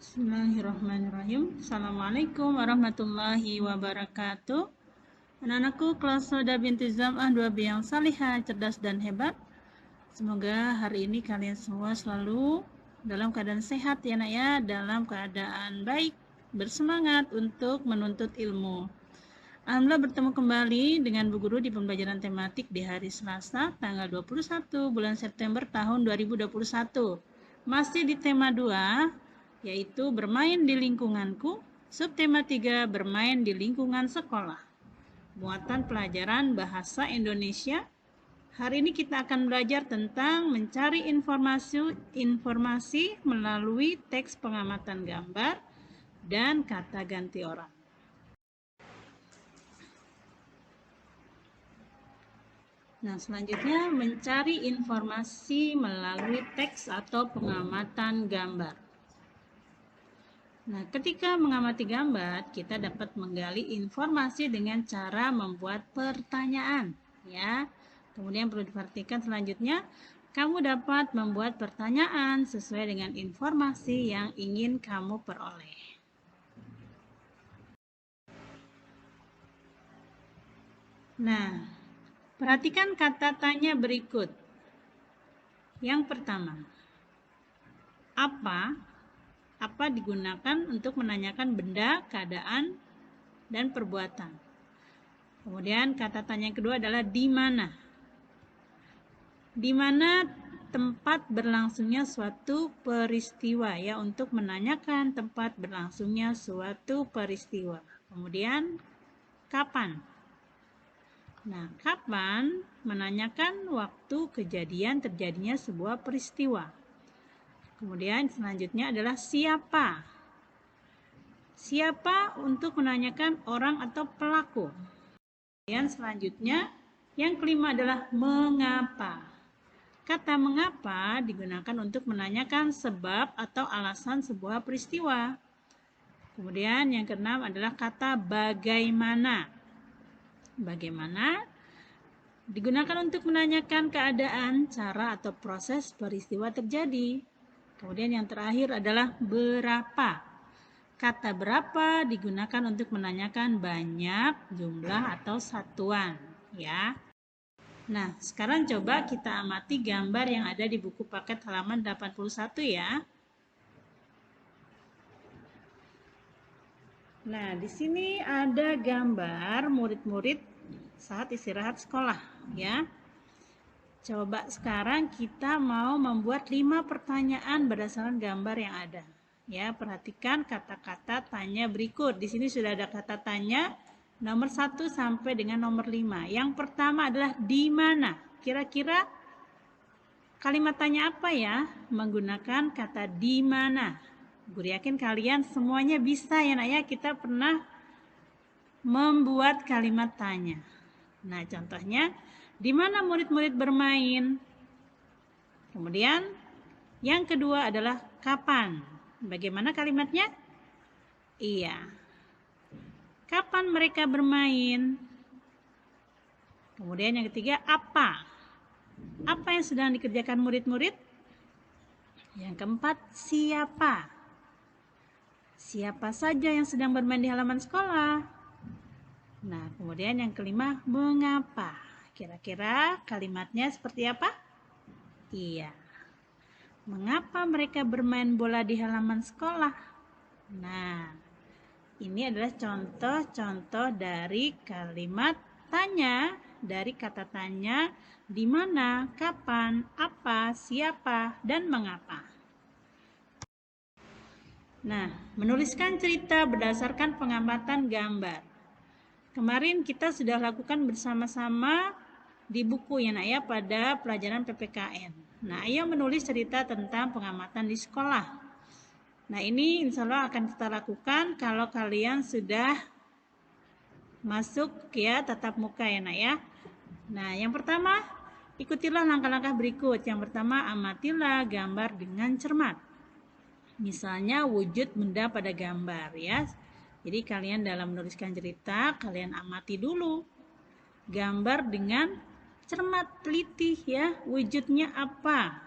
Bismillahirrahmanirrahim. Assalamualaikum warahmatullahi wabarakatuh. Anak-anakku kelas Soda binti Zam'ah 2B yang salihah, cerdas dan hebat. Semoga hari ini kalian semua selalu dalam keadaan sehat ya nak ya, dalam keadaan baik, bersemangat untuk menuntut ilmu. Alhamdulillah bertemu kembali dengan Bu Guru di pembelajaran tematik di hari Selasa tanggal 21 bulan September tahun 2021. Masih di tema 2, yaitu bermain di lingkunganku, subtema 3 bermain di lingkungan sekolah. Muatan pelajaran bahasa Indonesia. Hari ini kita akan belajar tentang mencari informasi melalui teks pengamatan gambar dan kata ganti orang. Nah, selanjutnya mencari informasi melalui teks atau pengamatan gambar. Nah, ketika mengamati gambar, kita dapat menggali informasi dengan cara membuat pertanyaan, ya. Kemudian perlu diperhatikan selanjutnya, kamu dapat membuat pertanyaan sesuai dengan informasi yang ingin kamu peroleh. Nah, perhatikan kata tanya berikut. Yang pertama, apa digunakan untuk menanyakan benda, keadaan, dan perbuatan. Kemudian kata tanya yang kedua adalah di mana. Di mana tempat berlangsungnya suatu peristiwa, ya, untuk menanyakan tempat berlangsungnya suatu peristiwa. Kemudian kapan. Nah, kapan menanyakan waktu kejadian terjadinya sebuah peristiwa. Kemudian selanjutnya adalah siapa. Siapa untuk menanyakan orang atau pelaku. Kemudian selanjutnya yang kelima adalah mengapa. Kata mengapa digunakan untuk menanyakan sebab atau alasan sebuah peristiwa. Kemudian yang keenam adalah kata bagaimana. Bagaimana digunakan untuk menanyakan keadaan, cara atau proses peristiwa terjadi. Kemudian yang terakhir adalah berapa. Kata berapa digunakan untuk menanyakan banyak, jumlah, atau satuan, ya. Nah, sekarang coba kita amati gambar yang ada di buku paket halaman 81 ya. Nah, di sini ada gambar murid-murid saat istirahat sekolah, ya. Coba sekarang kita mau membuat 5 pertanyaan berdasarkan gambar yang ada. Ya, perhatikan kata-kata tanya berikut. Di sini sudah ada kata tanya nomor 1 sampai dengan nomor 5. Yang pertama adalah di mana? Kira-kira kalimat tanya apa ya? Menggunakan kata di mana. Guru yakin kalian semuanya bisa ya nak ya. Kita pernah membuat kalimat tanya. Nah, contohnya di mana murid-murid bermain? Kemudian yang kedua adalah kapan? Bagaimana kalimatnya? Iya. Kapan mereka bermain? Kemudian yang ketiga apa? Apa yang sedang dikerjakan murid-murid? Yang keempat siapa? Siapa saja yang sedang bermain di halaman sekolah? Nah, kemudian yang kelima mengapa? Kira-kira kalimatnya seperti apa? Iya. Mengapa mereka bermain bola di halaman sekolah? Nah, ini adalah contoh-contoh dari kalimat tanya, dari kata tanya di mana, kapan, apa, siapa, dan mengapa. Nah, menuliskan cerita berdasarkan pengamatan gambar. Kemarin kita sudah lakukan bersama-sama di buku ya nak ya pada pelajaran PPKN. Nah, ayo menulis cerita tentang pengamatan di sekolah. Nah, ini insya Allah akan kita lakukan kalau kalian sudah masuk ya tatap muka ya nak ya. Nah, yang pertama ikutilah langkah-langkah berikut. Yang pertama, amatilah gambar dengan cermat. Misalnya wujud benda pada gambar ya. Jadi kalian dalam menuliskan cerita, kalian amati dulu gambar dengan cermat, teliti ya, wujudnya apa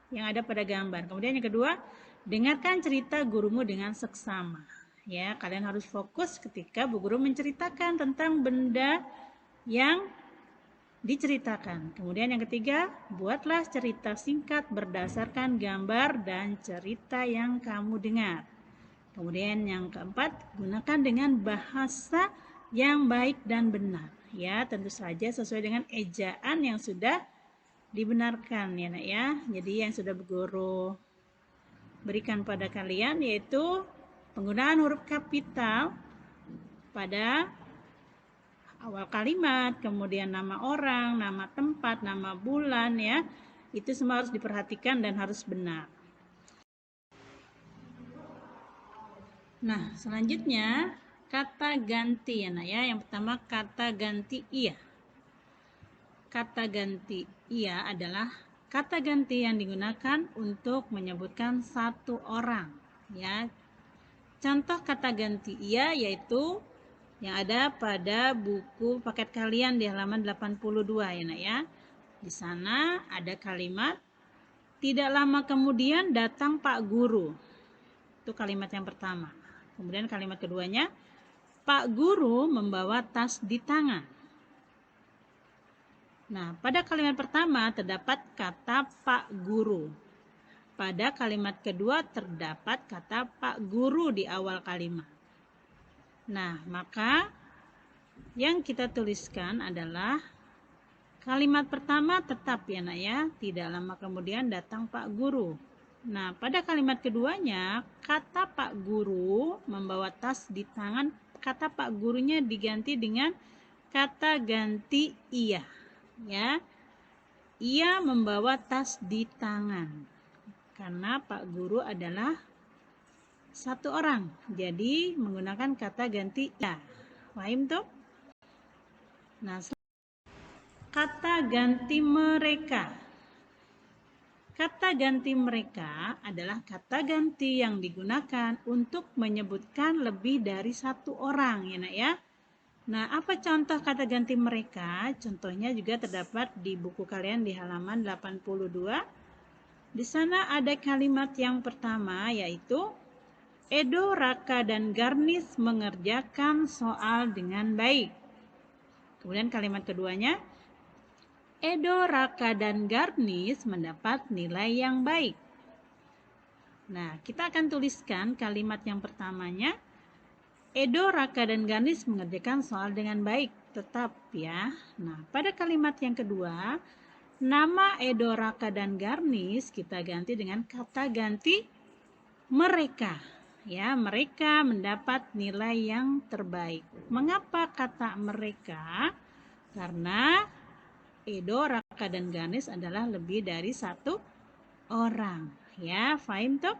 yang ada pada gambar. Kemudian yang kedua, Dengarkan cerita gurumu dengan seksama. Ya, kalian harus fokus ketika bu guru menceritakan tentang benda yang diceritakan. Kemudian yang ketiga, buatlah cerita singkat berdasarkan gambar dan cerita yang kamu dengar. Kemudian yang keempat, gunakan dengan bahasa yang baik dan benar. Ya, tentu saja sesuai dengan ejaan yang sudah dibenarkan ya nak ya. Jadi yang sudah bu guru berikan pada kalian yaitu penggunaan huruf kapital pada awal kalimat, kemudian nama orang, nama tempat, nama bulan ya. Itu semua harus diperhatikan dan harus benar. Nah, selanjutnya kata ganti ya nak ya. Yang pertama kata ganti iya. Kata ganti iya adalah kata ganti yang digunakan untuk menyebutkan satu orang ya. Contoh kata ganti iya yaitu yang ada pada buku paket kalian di halaman 82 ya nak ya. Di sana ada kalimat tidak lama kemudian datang Pak Guru. Itu kalimat yang pertama. Kemudian kalimat keduanya Pak Guru membawa tas di tangan. Nah, pada kalimat pertama terdapat kata Pak Guru. Pada kalimat kedua terdapat kata Pak Guru di awal kalimat. Nah, maka yang kita tuliskan adalah kalimat pertama tetap ya nak ya, tidak lama kemudian datang Pak Guru. Nah, pada kalimat keduanya kata Pak Guru membawa tas di tangan, kata Pak Gurunya diganti dengan kata ganti iya. Ya, ia membawa tas di tangan karena Pak Guru adalah satu orang, jadi menggunakan kata ganti ia. Paham tuh? Nah, kata ganti mereka. Kata ganti mereka adalah kata ganti yang digunakan untuk menyebutkan lebih dari satu orang ya nak ya. Nah, apa contoh kata ganti mereka? Contohnya juga terdapat di buku kalian di halaman 82. Di sana ada kalimat yang pertama yaitu Edo, Raka, dan Garnis mengerjakan soal dengan baik. Kemudian kalimat keduanya Edo, Raka, dan Garnis mendapat nilai yang baik. Nah, kita akan tuliskan kalimat yang pertamanya Edo, Raka, dan Garnis mengerjakan soal dengan baik, tetap ya. Nah, pada kalimat yang kedua, nama Edo, Raka, dan Garnis kita ganti dengan kata ganti mereka. Ya, mereka mendapat nilai yang terbaik. Mengapa kata mereka? Karena Edo, Raka, dan Garnis adalah lebih dari satu orang. Ya, faham tuh?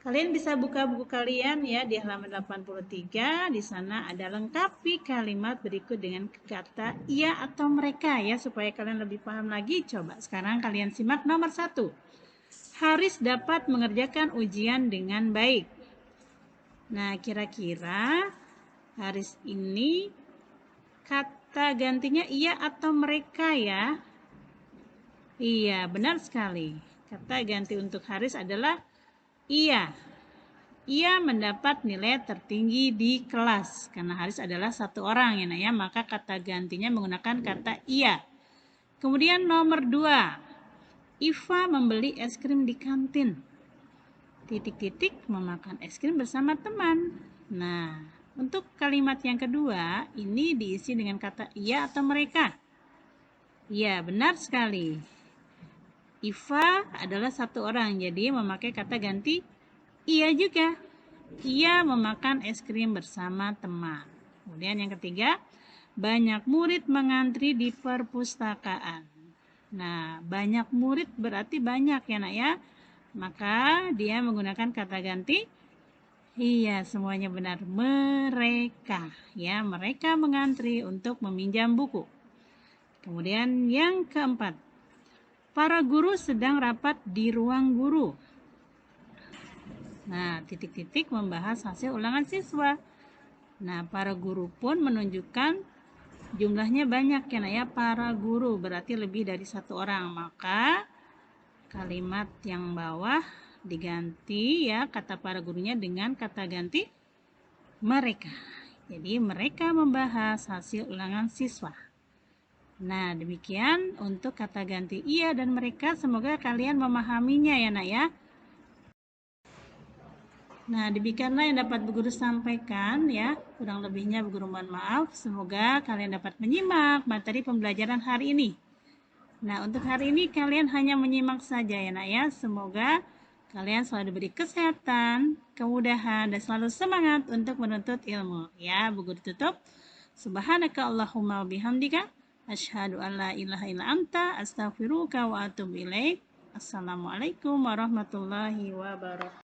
Kalian bisa buka buku kalian ya di halaman 83. Di sana ada lengkapi kalimat berikut dengan kata ia atau mereka ya supaya kalian lebih paham lagi. Coba sekarang kalian simak nomor 1. Haris dapat mengerjakan ujian dengan baik. Nah, kira-kira Haris ini kata gantinya ia atau mereka ya? Iya, benar sekali. Kata ganti untuk Haris adalah iya. Ia mendapat nilai tertinggi di kelas. Karena Haris adalah satu orang ya, ya. Maka kata gantinya menggunakan kata iya. Kemudian nomor 2. Iva membeli es krim di kantin. Titik-titik memakan es krim bersama teman. Nah, untuk kalimat yang kedua, ini diisi dengan kata iya atau mereka. Iya, benar sekali. Iva adalah satu orang, jadi memakai kata ganti iya juga. Ia memakan es krim bersama teman. Kemudian yang ketiga, banyak murid mengantri di perpustakaan. Nah, banyak murid berarti banyak ya nak ya. Maka dia menggunakan kata ganti iya, semuanya benar. Mereka. Ya, mereka mengantri untuk meminjam buku. Kemudian yang keempat, para guru sedang rapat di ruang guru. Nah, titik-titik membahas hasil ulangan siswa. Nah, para guru pun menunjukkan Jumlahnya banyak ya nak ya, para guru berarti lebih dari 1 orang. Maka kalimat yang bawah diganti ya kata para gurunya dengan kata ganti mereka. Jadi mereka membahas hasil ulangan siswa. Nah, demikian untuk kata ganti ia dan mereka. Semoga kalian memahaminya ya nak ya. Nah, demikianlah yang dapat Bu Guru sampaikan ya. Kurang lebihnya Bu Guru mohon maaf. Semoga kalian dapat menyimak materi pembelajaran hari ini. Nah, untuk hari ini kalian hanya menyimak saja ya nak ya. Semoga kalian selalu diberi kesehatan, kemudahan, dan selalu semangat untuk menuntut ilmu. Ya, Bu Guru tutup. Subhanaka Allahumma bihamdika. Asyhadu an la ilaha illa anta. Astaghfiruka wa atubu ilaik. Assalamualaikum warahmatullahi wabarakatuh.